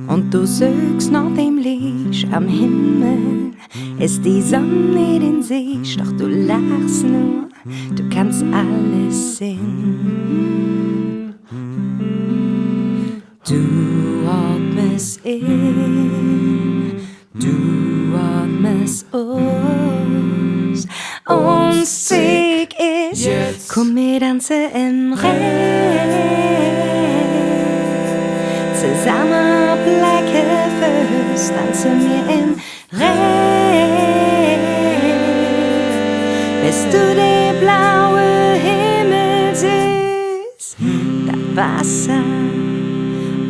Und du suchst nach dem Licht am Himmel, ist die Sonne, den siehst, doch du lachst nur, du kannst alles sehen. Du atmest in, du atmest aus, und Sieg ist, jetzt. Komm mit tanzen im Regen. Zusammen blecke Füße, tanzen wir im Regen. Bist du der blaue Himmel süß, das Wasser,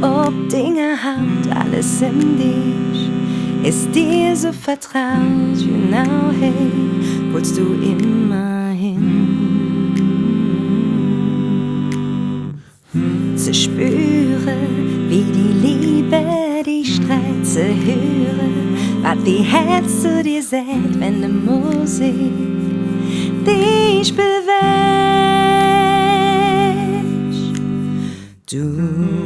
ob Dinge haut, alles in dich, ist dir so vertraut, genau, hey, wolltest du immer hin. Zu spüren, wie die Liebe die Streit zu hören, was wie Herz zu dir sagt, wenn die Musik dich bewegt. Du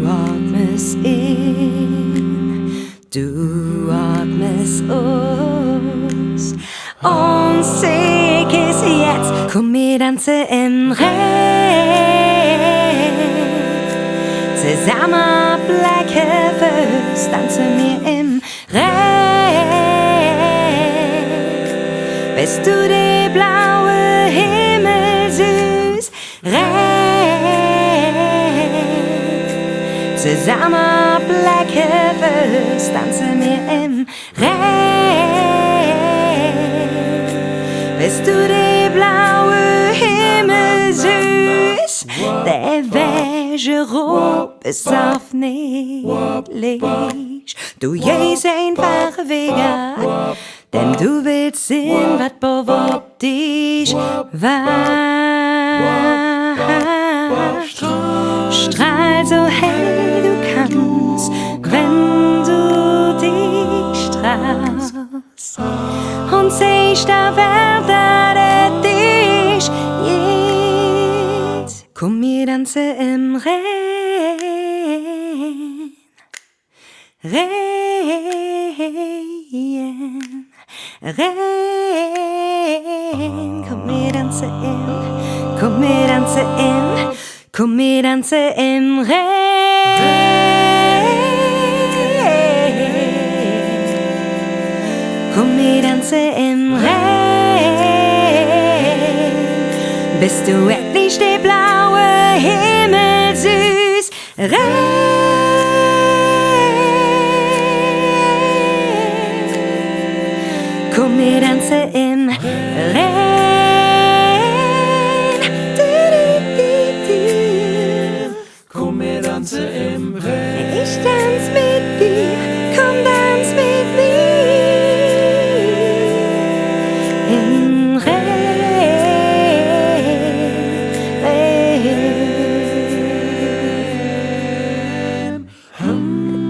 atmest in, du atmest aus, und Sieg ist jetzt, komm wir tanzen im Regen. Zusammen blecke Füße, tanzen wir im Regen. Bist du der blaue Himmel süß, Regen. Zusammen blecke Füße, tanzen wir im Regen. Bist du der blaue Himmel süß, der Wäsche rot bis auf niedlich. Du gehst einfach Wege, denn du willst sehen, was bewirbt dich war. Strahl so hell du kannst, wenn du dich strahlst, und siehst der Welt, der dich geht. Komm, wir tanzen im Regen, Regen, Regen. Komm, wir tanzen im, komm, wir tanzen im, komm, wir tanzen im Regen. Komm, wir tanzen im Regen. Bist du endlich der blaue Himmel süß, Regen. Komm, wir tanzen im Regen. Komm, wir tanzen im Regen. Ich tanz mit dir, komm, tanz mit mir. Im Regen.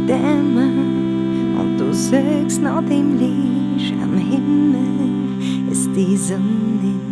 Dämmer, und du suchst nach dem Licht am Himmel, ist die Sonne